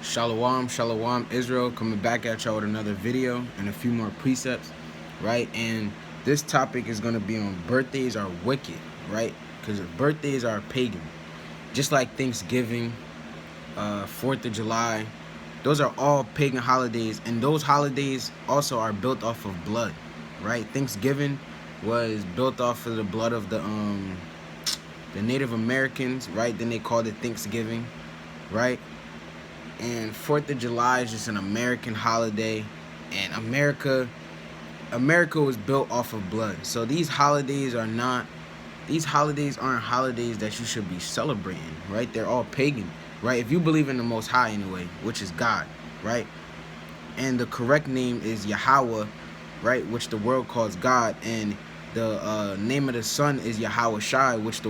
Shalom, shalom, Israel, coming back at y'all with another video and a few more precepts, right? And this topic is going to be on birthdays are wicked, right? Because birthdays are pagan. Just like Thanksgiving, 4th of July, those are all pagan holidays, and those holidays also are built off of blood, right? Thanksgiving was built off of the blood of the Native Americans, right? Then they called it Thanksgiving, right? And 4th of July is just an American holiday, and America was built off of blood. So these holidays aren't holidays that you should be celebrating, right? They're all pagan, right? If you believe in the Most High anyway, which is God, right? And the correct name is Yahawah, right? Which the world calls God, and the name of the son is Yahawah, which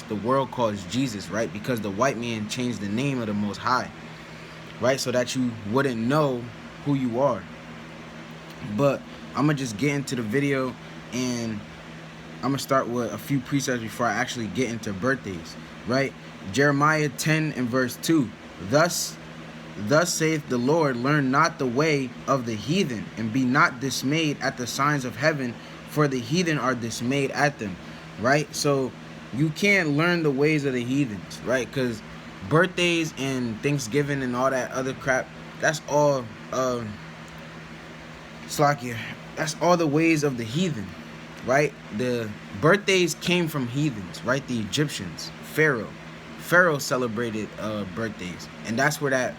the world calls Jesus, right? Because the white man changed the name of the Most High, right? So that you wouldn't know who you are. But I'm gonna just get into the video, and I'm gonna start with a few precepts before I actually get into birthdays, right? Jeremiah 10 and verse 2. Thus saith the Lord, learn not the way of the heathen, and be not dismayed at the signs of heaven, for the heathen are dismayed at them, right? So you can't learn the ways of the heathens, right? Because birthdays and Thanksgiving and all that other crap, that's all that's all the ways of the heathen, right? The birthdays came from heathens, right? The Egyptians, Pharaoh celebrated birthdays, and that's where that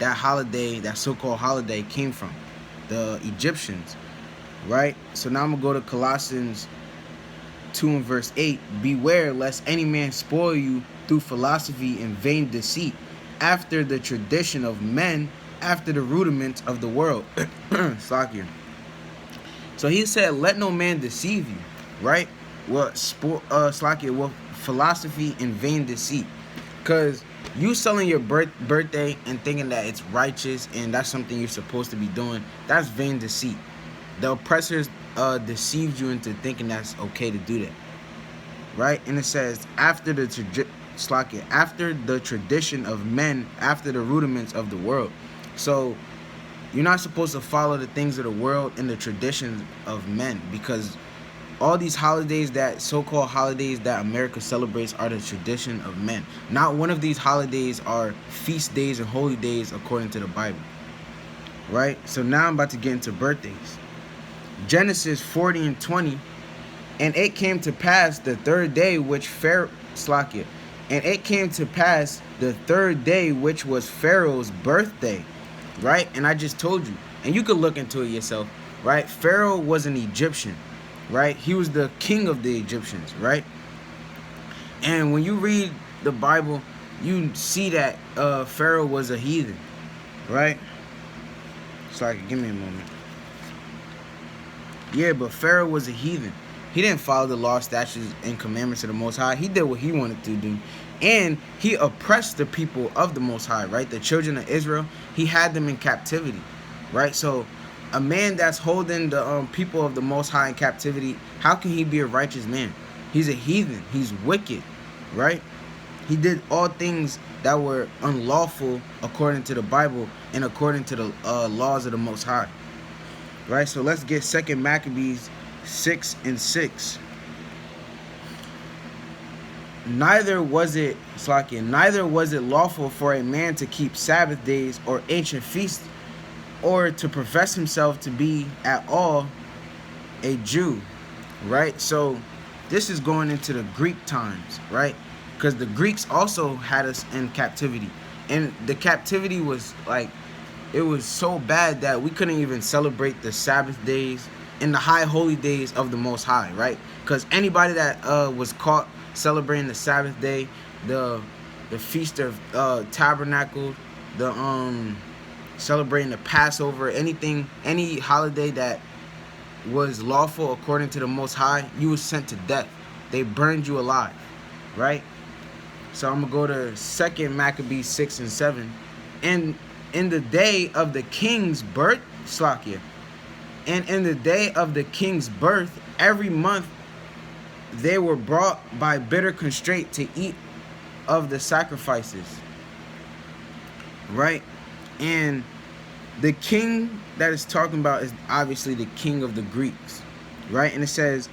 holiday, that so-called holiday, came from, the Egyptians, right? So now I'm gonna go to Colossians 2 and verse 8. Beware lest any man spoil you through philosophy and vain deceit, after the tradition of men, after the rudiments of the world. So he said, let no man deceive you, right? With philosophy and vain deceit. Because you selling your birthday and thinking that it's righteous and that's something you're supposed to be doing, that's vain deceit. The oppressors deceived you into thinking that's okay to do that, right? And it says, after the tradition of men, after the rudiments of the world. So you're not supposed to follow the things of the world and the traditions of men, because all these holidays, that so-called holidays that America celebrates, are the tradition of men. Not one of these holidays are feast days and holy days according to the Bible, right? So now I'm about to get into birthdays. Genesis 40 and 20. And it came to pass the third day which which was Pharaoh's birthday, right? And I just told you, and you could look into it yourself, right? Pharaoh was an Egyptian, right? He was the king of the Egyptians, right? And when you read the Bible, you see that Pharaoh was a heathen, right? Give me a moment. Yeah, but Pharaoh was a heathen. He didn't follow the law, statutes, and commandments of the Most High. He did what he wanted to do. And he oppressed the people of the Most High, right? The children of Israel, he had them in captivity, right? So a man that's holding the people of the Most High in captivity, how can he be a righteous man? He's a heathen. He's wicked, right? He did all things that were unlawful according to the Bible and according to the laws of the Most High, right? So let's get 2 Maccabees 6 and 6. Neither was it lawful for a man to keep Sabbath days or ancient feasts, or to profess himself to be at all a Jew, right? So this is going into the Greek times, right? Because the Greeks also had us in captivity, and the captivity was it was so bad that we couldn't even celebrate the Sabbath days and the high holy days of the Most High, right? Because anybody that was caught celebrating the Sabbath day, the feast of tabernacle, the celebrating the Passover, any holiday that was lawful according to the Most High, you were sent to death. They burned you alive, right? So I'm gonna go to 2 Maccabees 6 and 7. And in the day of the king's birth, every month they were brought by bitter constraint to eat of the sacrifices. right? And the king that it's talking about is obviously the king of the Greeks, right? And it says,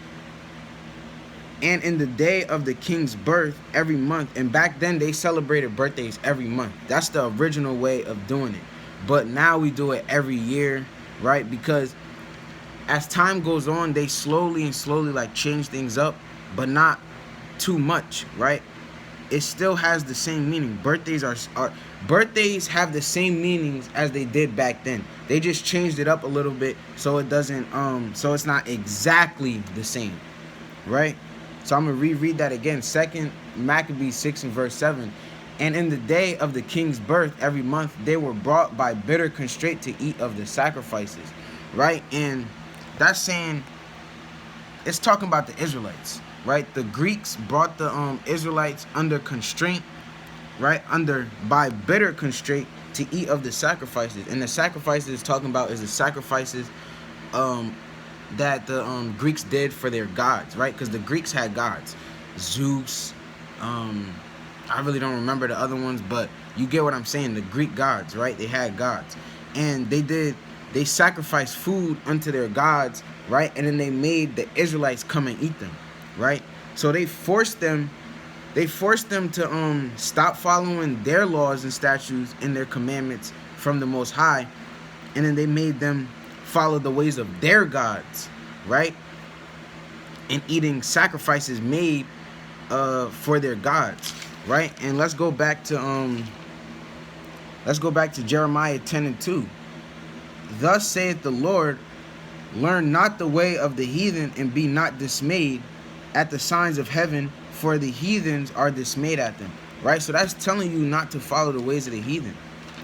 and in the day of the king's birth every month. And back then they celebrated birthdays every month. That's the original way of doing it. But now we do it every year, right? Because as time goes on, they slowly like change things up, but not too much, right? It still has the same meaning. Birthdays have the same meanings as they did back then. They just changed it up a little bit so it doesn't so it's not exactly the same, right? So I'm gonna reread that again. 2 Maccabees 6 and verse 7. And in the day of the king's birth every month they were brought by bitter constraint to eat of the sacrifices, right? And that's saying, it's talking about the Israelites, right? The Greeks brought the Israelites under constraint, right? By bitter constraint to eat of the sacrifices. And the sacrifices it's talking about is the sacrifices that the Greeks did for their gods, right? Because the Greeks had gods, Zeus. I really don't remember the other ones, but you get what I'm saying. The Greek gods, right? They had gods, and they sacrificed food unto their gods, right? And then they made the Israelites come and eat them, right? So they forced them to stop following their laws and statutes and their commandments from the Most High, and then they made them follow the ways of their gods, right? And eating sacrifices made for their gods, right? And let's go back to Jeremiah 10 and 2. Thus saith the Lord, learn not the way of the heathen, and be not dismayed at the signs of heaven, for the heathens are dismayed at them, right? So that's telling you not to follow the ways of the heathen,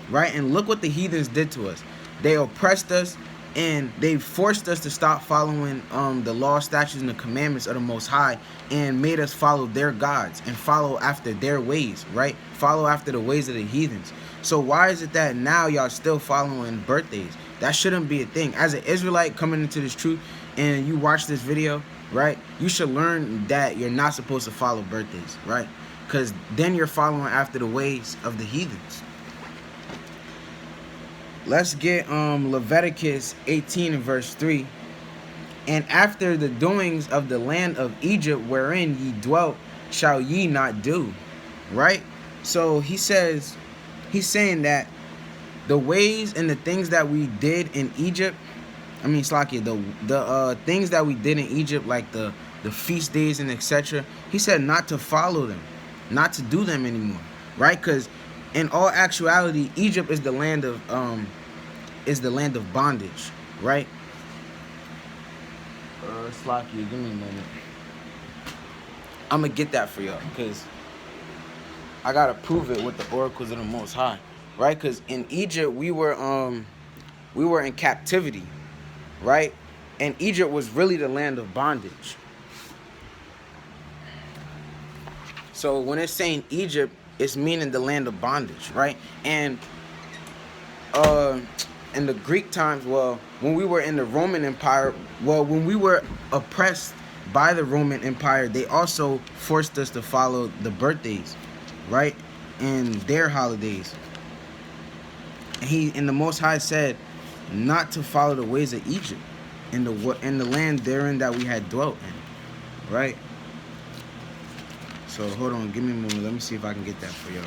right? And look what the heathens did to us. They oppressed us, and they forced us to stop following the law, statutes, and the commandments of the Most High, and made us follow their gods and follow after their ways, right? Follow after the ways of the heathens. So why is it that now y'all still following birthdays? That shouldn't be a thing. As an Israelite coming into this truth, and you watch this video, right, you should learn that you're not supposed to follow birthdays, right? Because then you're following after the ways of the heathens. Let's get Leviticus 18 and verse 3. And after the doings of the land of Egypt wherein ye dwelt, shall ye not do, right? So he's saying that the ways and the things that we did in Egypt, the things that we did in Egypt, like the feast days and etc., he said not to follow them, not to do them anymore, right? Because in all actuality, Egypt is the land of bondage, right? Slocky, give me a moment. I'm gonna get that for y'all, because I gotta prove it with the oracles of the Most High, right? Because in Egypt we were in captivity, right? And Egypt was really the land of bondage. So when it's saying Egypt, it's meaning the land of bondage, right? And in the Greek times, when we were in the Roman Empire, when we were oppressed by the Roman Empire, they also forced us to follow the birthdays, right? And their holidays. And the Most High said not to follow the ways of Egypt in the land therein that we had dwelt in, right? So hold on, give me a moment. Let me see if I can get that for y'all.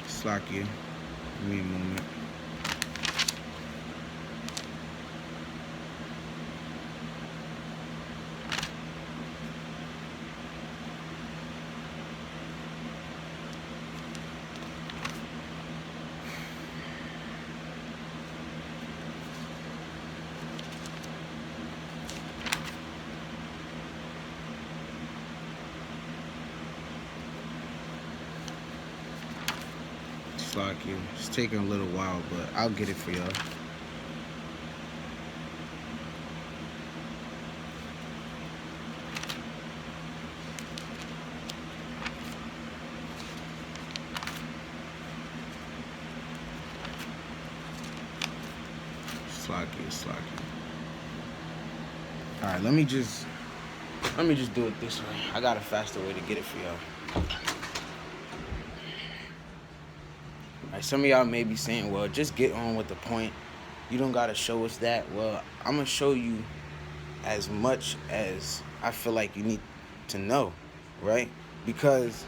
Slack you. Give me a moment. Slack you. It's taking a little while, but I'll get it for y'all. Slack you. All right, let me just do it this way. I got a faster way to get it for y'all. All right, some of y'all may be saying, well, just get on with the point. You don't got to show us that. Well, I'm going to show you as much as I feel like you need to know, right? Because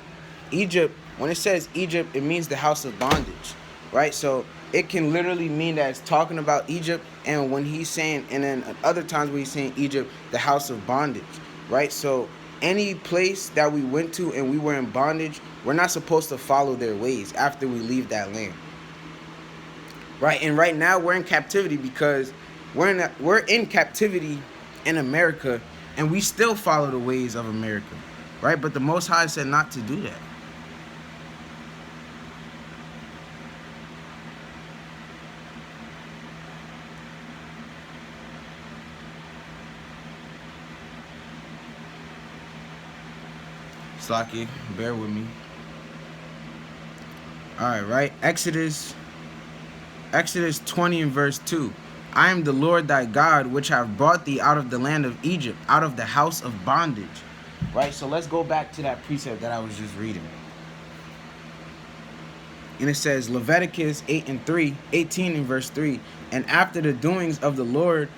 Egypt, when it says Egypt, it means the house of bondage, right? So it can literally mean that it's talking about Egypt, and when he's saying, and then other times when he's saying Egypt, the house of bondage, right? So any place that we went to and we were in bondage, we're not supposed to follow their ways after we leave that land, right? And right now we're in captivity because we're in captivity in America, and we still follow the ways of America, right? But the Most High said not to do that. Slaki, bear with me. All right, right? Exodus 20 and verse 2. I am the Lord thy God, which have brought thee out of the land of Egypt, out of the house of bondage. Right? So let's go back to that precept that I was just reading. And it says, Leviticus 18 and verse 3. And after the doings of the Lord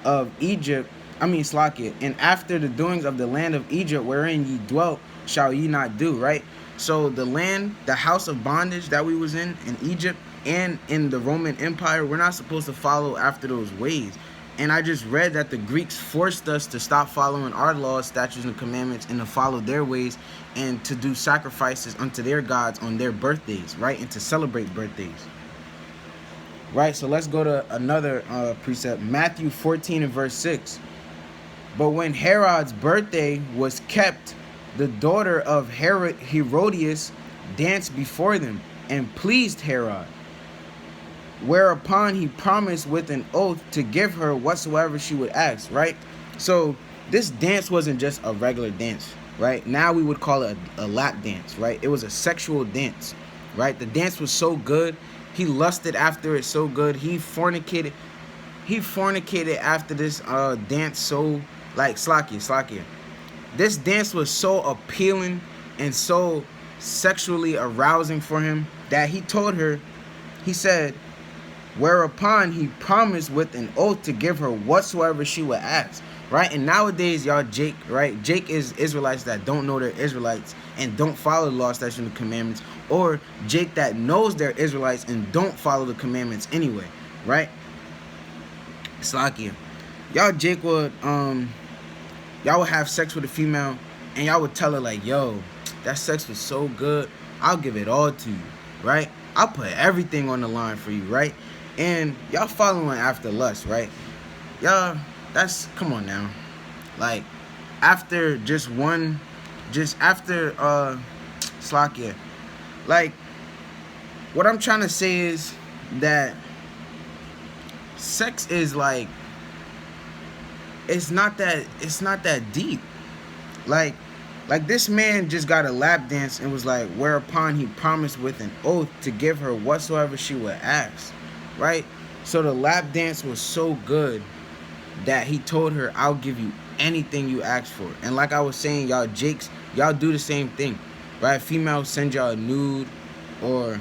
of Egypt, and after the doings of the land of Egypt wherein ye dwelt, shall ye not do, right? So the land, the house of bondage that we was in Egypt and in the Roman Empire, we're not supposed to follow after those ways. And I just read that the Greeks forced us to stop following our laws, statutes, and commandments and to follow their ways and to do sacrifices unto their gods on their birthdays, right? And to celebrate birthdays. Right, so let's go to another precept, Matthew 14 and verse 6. But when Herod's birthday was kept, the daughter of Herodias danced before them and pleased Herod. Whereupon he promised with an oath to give her whatsoever she would ask, right? So this dance wasn't just a regular dance, right? Now we would call it a lap dance, right? It was a sexual dance, right? The dance was so good. He lusted after it so good. He fornicated after this dance so, like, Slakia. This dance was so appealing and so sexually arousing for him that he told her, he said, whereupon he promised with an oath to give her whatsoever she would ask, right? And nowadays, y'all, Jake, right? Jake is Israelites that don't know they're Israelites and don't follow the law, statutes, and commandments, or Jake that knows they're Israelites and don't follow the commandments anyway, right? Slakia. Y'all, Jake would, y'all would have sex with a female and y'all would tell her like, yo, that sex was so good, I'll give it all to you, right? I'll put everything on the line for you, right? And y'all following after lust, right? Y'all, come on now. Like, after Slakia. Like, what I'm trying to say is that sex is like, it's not that deep. Like this man just got a lap dance and was like, whereupon he promised with an oath to give her whatsoever she would ask, right? So the lap dance was so good that he told her, I'll give you anything you ask for. And like I was saying, y'all Jakes, y'all do the same thing, right? Females send y'all a nude or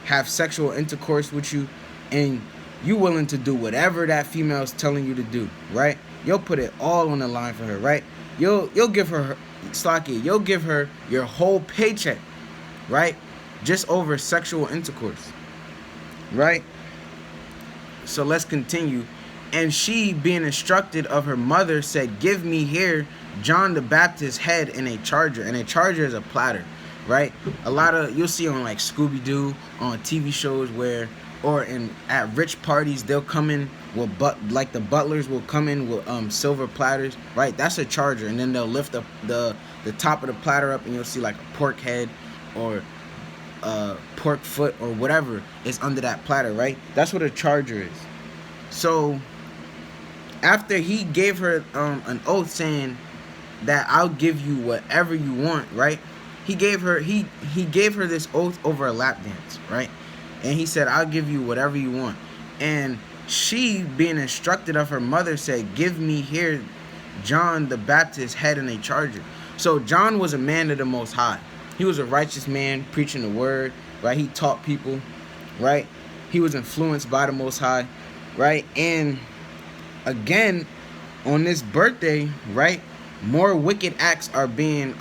have sexual intercourse with you, and you willing to do whatever that female's telling you to do, right? You'll put it all on the line for her, right? You'll give her Slaki, you'll give her your whole paycheck, right? Just over sexual intercourse, right? So let's continue. And she, being instructed of her mother, said, give me here John the Baptist's head in a charger. And a charger is a platter, right? A lot of, you'll see on like Scooby-Doo, on TV shows where, or at rich parties, they'll come in with, like the butlers will come in with silver platters, right? That's a charger. And then they'll lift up the top of the platter up, and you'll see like a pork head or pork foot or whatever is under that platter, right? That's what a charger is. So after he gave her an oath saying that I'll give you whatever you want, right? He gave her this oath over a lap dance, right? And he said, I'll give you whatever you want. And She, being instructed of her mother, said, "Give me here John the Baptist's head in a charger." So John was a man of the Most High. He was a righteous man preaching the word, right? He taught people, right? He was influenced by the Most High, right? And again, on this birthday, right, more wicked acts are being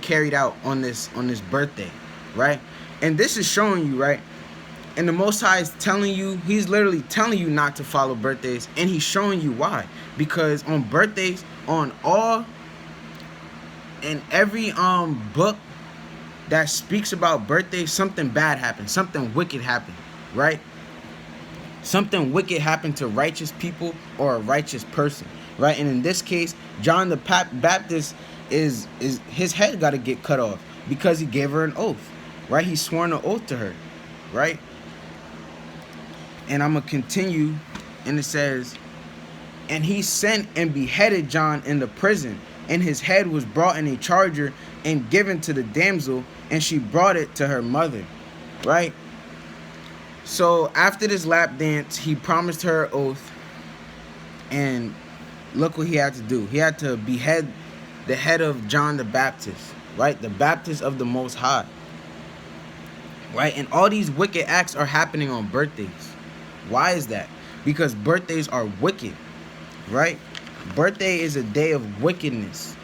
carried out on this birthday, right? And this is showing you, right? And the Most High is telling you, he's literally telling you not to follow birthdays, and he's showing you why. Because on birthdays, on all in every book that speaks about birthdays, something bad happened, something wicked happened, right? Something wicked happened to righteous people or a righteous person, right? And in this case, John the Baptist is his head got to get cut off because he gave her an oath, right? He sworn an oath to her, right? And I'm gonna continue, and it says, "And he sent and beheaded John in the prison, and his head was brought in a charger and given to the damsel, and she brought it to her mother," right? So after this lap dance, he promised her an oath, and look what he had to do. He had to behead the head of John the Baptist, right? The Baptist of the Most High, right? And all these wicked acts are happening on birthdays. Why is that? Because birthdays are wicked, right? Birthday is a day of wickedness,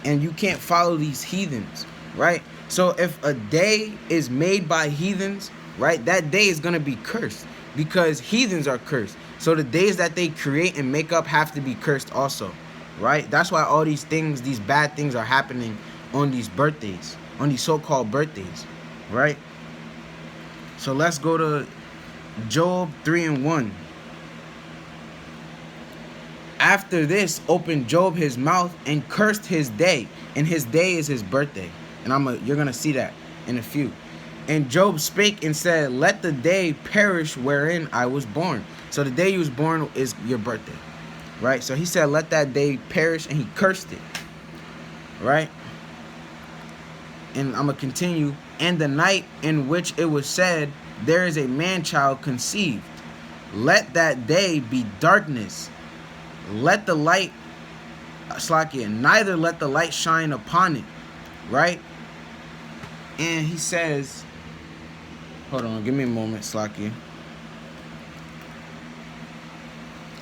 and you can't follow these heathens, right? So if a day is made by heathens, right, that day is going to be cursed because heathens are cursed. So the days that they create and make up have to be cursed also, right? That's why all these things, these bad things are happening on these birthdays, on these so-called birthdays, right? So let's go to Job 3:1. "After this opened Job his mouth and cursed his day," and his day is his birthday. And you're gonna see that in a few. "And Job spake and said, Let the day perish wherein I was born." So the day you was born is your birthday, right? So he said, "Let that day perish," and he cursed it, right? And I'm gonna continue. "And the night in which it was said, There is a man-child conceived. Let that day be darkness. Let the light, neither let the light shine upon it," right? And he says, hold on, give me a moment, Slakia.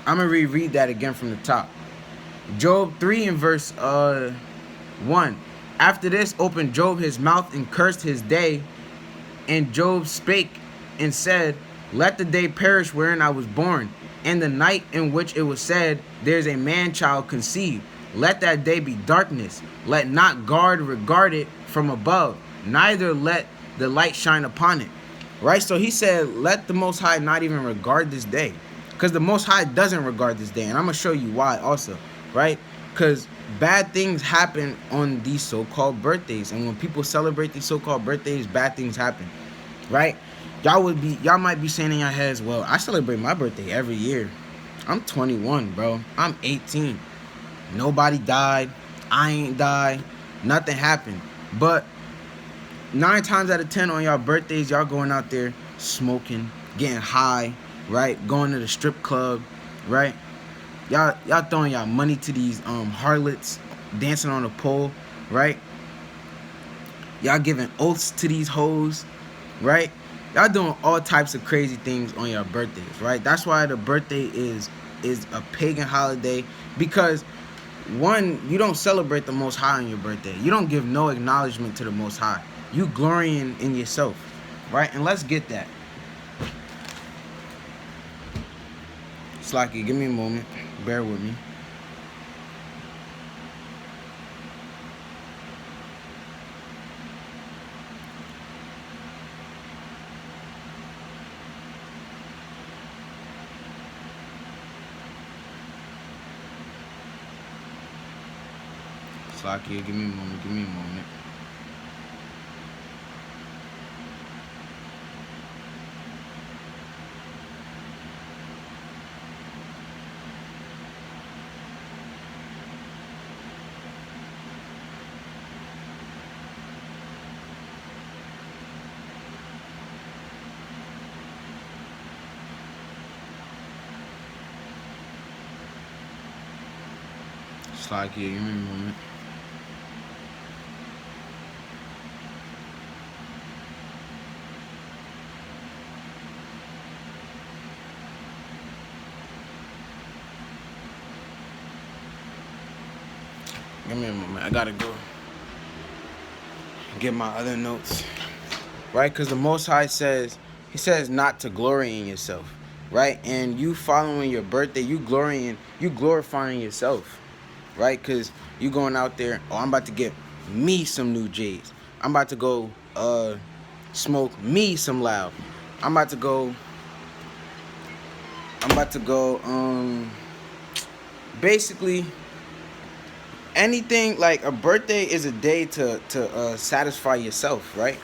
I'm going to reread that again from the top. Job 3 and verse 1. "After this opened Job his mouth and cursed his day. And Job spake and said, Let the day perish wherein I was born. And the night in which it was said, There is a man-child conceived. Let that day be darkness. Let not God regard it from above. Neither let the light shine upon it." Right? So he said, let the Most High not even regard this day. Because the Most High doesn't regard this day. And I'm going to show you why also. Right? Because bad things happen on these so-called birthdays. And when people celebrate these so-called birthdays, bad things happen. Right? Y'all might be saying in your heads, well, I celebrate my birthday every year. I'm 21, bro. I'm 18. Nobody died. I ain't died. Nothing happened. But 9 times out of 10 on y'all birthdays, y'all going out there smoking, getting high, right? Going to the strip club, right? Y'all throwing y'all money to these harlots, dancing on a pole, right? Y'all giving oaths to these hoes, right? Y'all doing all types of crazy things on your birthdays, right? That's why the birthday is a pagan holiday, because one, you don't celebrate the Most High on your birthday. You don't give no acknowledgement to the Most High. You glorying in yourself, right? And let's get that. Slacky, give me a moment. Bear with me. Slacky, give me a moment. Give me a moment. Slack here. Give me a moment. Give me a moment. I gotta go get my other notes. Right? Because the Most High says, He says not to glory in yourself. Right? And you following your birthday, you glorifying yourself. Right? Because you going out there, oh, I'm about to get me some new J's. I'm about to go smoke me some loud. I'm about to go basically anything. Like a birthday is a day to satisfy yourself, right?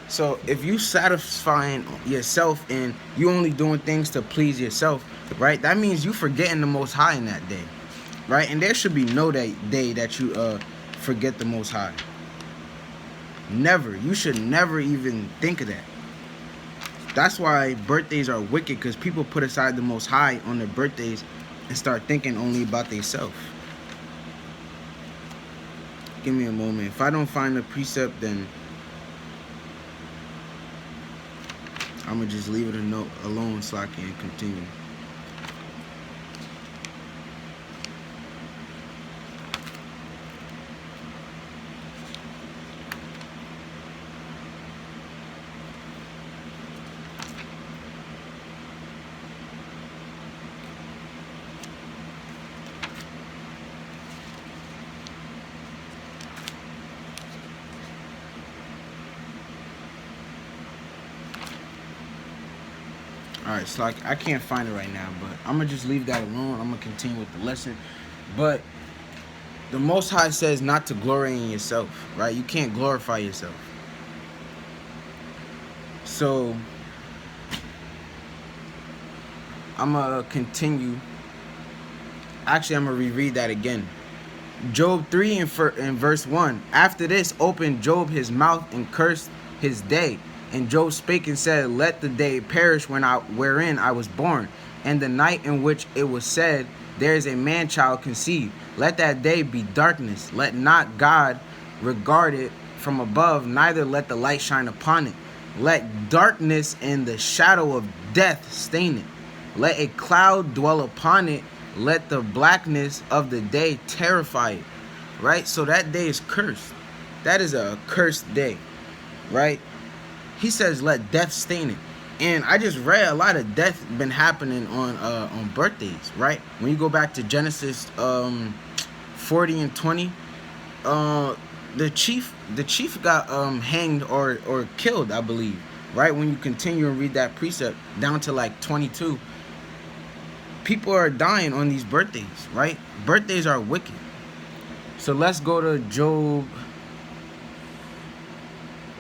So if you satisfying yourself and you only doing things to please yourself, right, that means you forgetting the Most High in that day, right? And there should be no day that you forget the Most High. Never. You should never even think of that. That's why birthdays are wicked, because people put aside the Most High on their birthdays and start thinking only about themselves. Give me a moment. If I don't find the precept, then I'm going to just leave it alone so I can continue. Alright, so I can't find it right now, but I'm going to just leave that alone. I'm going to continue with the lesson. But the Most High says not to glory in yourself, right? You can't glorify yourself. So I'm going to continue. Actually, I'm going to reread that again. Job 3 in verse 1. After this opened Job his mouth and cursed his day. And Job spake and said, let the day perish wherein I was born, and the night in which it was said, there is a man-child conceived. Let that day be darkness. Let not God regard it from above, neither let the light shine upon it. Let darkness and the shadow of death stain it. Let a cloud dwell upon it. Let the blackness of the day terrify it. Right? So that day is cursed. That is a cursed day. Right? He says, let death stain it. And I just read a lot of death been happening on birthdays, right? When you go back to Genesis 40 and 20, the chief got hanged or killed, I believe, right? When you continue and read that precept down to like 22, people are dying on these birthdays, right? Birthdays are wicked. So let's go to Job.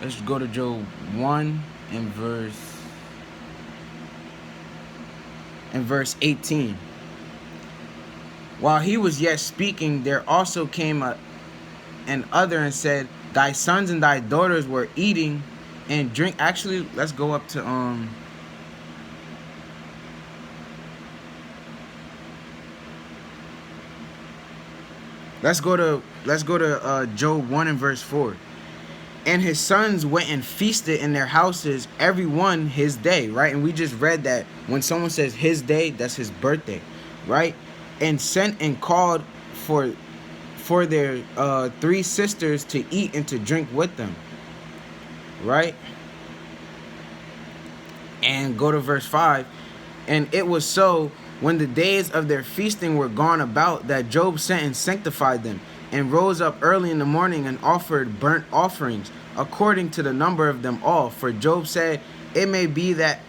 Let's go to Job 1 and verse 18. While he was yet speaking, there also came an other and said, thy sons and thy daughters were eating and drink. Actually, let's go up to let's go to Job 1 and verse 4. And his sons went and feasted in their houses, every one his day, right? And we just read that when someone says his day, that's his birthday, right? And sent and called for their 3 sisters to eat and to drink with them, right? And go to verse 5. And it was so, when the days of their feasting were gone about, that Job sent and sanctified them, and rose up early in the morning and offered burnt offerings according to the number of them all. For Job said, it may be that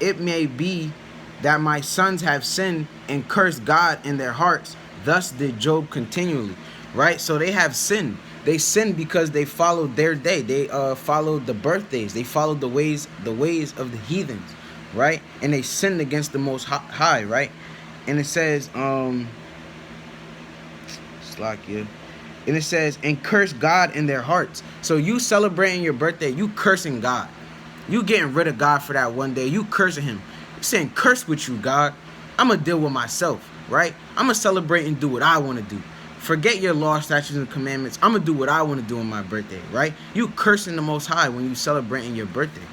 my sons have sinned and cursed God in their hearts. Thus did Job continually. Right? So they have sinned. They sinned because they followed their day. They followed the birthdays. They followed the ways of the heathens. Right? And they sinned against the Most High. Right? And it says, and it says, and curse God in their hearts. So you celebrating your birthday, you cursing God. You getting rid of God for that one day. You cursing him. You're saying, curse with you, God. I'm going to deal with myself, right? I'm going to celebrate and do what I want to do. Forget your law, statutes, and commandments. I'm going to do what I want to do on my birthday, right? You cursing the Most High when you celebrating your birthday,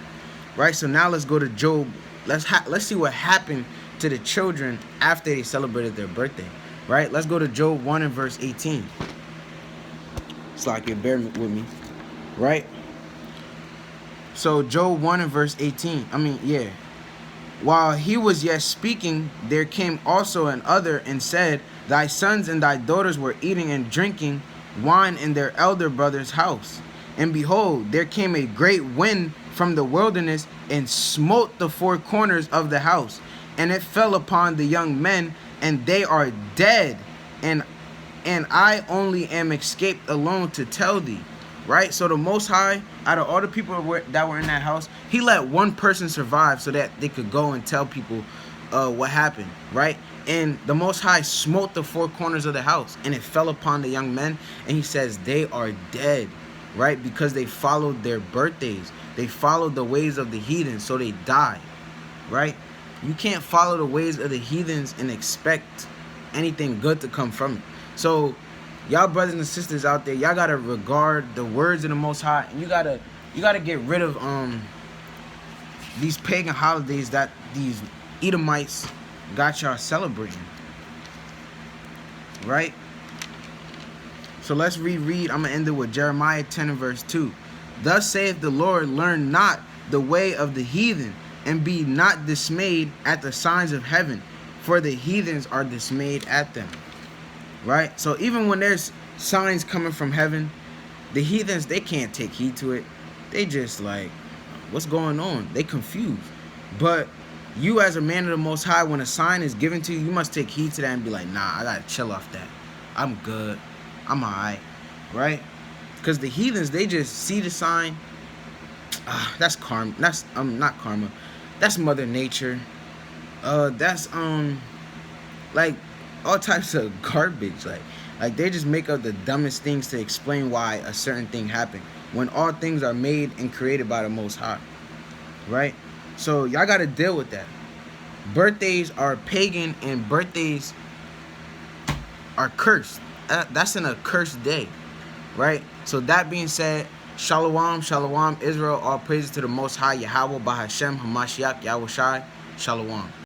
right? So now let's go to Job. Let's see what happened to the children after they celebrated their birthday, right? Let's go to Job 1 and verse 18. It's like you bear with me, right? So Job 1 and verse 18. While he was yet speaking, there came also another and said, Thy sons and thy daughters were eating and drinking wine in their elder brother's house. And behold, there came a great wind from the wilderness and smote the four corners of the house. And it fell upon the young men, and they are dead. And I only am escaped alone to tell thee. Right? So the Most High, out of all the people that were in that house, he let one person survive so that they could go and tell people what happened, right? And the Most High smote the four corners of the house, and it fell upon the young men, and he says they are dead, right? Because they followed their birthdays. They followed the ways of the heathens, so they died, right? You can't follow the ways of the heathens and expect anything good to come from it. So y'all brothers and sisters out there, y'all gotta regard the words of the Most High, and you gotta get rid of these pagan holidays that these Edomites got y'all celebrating, right? So let's reread. I'm gonna end it with Jeremiah 10 and verse 2. Thus saith the Lord, learn not the way of the heathen, and be not dismayed at the signs of heaven, for the heathens are dismayed at them. Right? So even when there's signs coming from heaven, the heathens, they can't take heed to it. They just like, what's going on? They confused. But you as a man of the Most High, when a sign is given to you, you must take heed to that and be like, nah, I gotta chill off that. I'm good. I'm alright. Right? Because the heathens, they just see the sign. That's karma. That's not karma. That's Mother Nature. That's like all types of garbage. Like they just make up the dumbest things to explain why a certain thing happened, when all things are made and created by the Most High, right? So y'all got to deal with that. Birthdays are pagan, and birthdays are cursed. That's an accursed day, right? So that being said, Shalom, Shalom, Israel. All praises to the Most High, Yahawah, Bahashem, Hamashiach, Yahweh Shai. Shalom.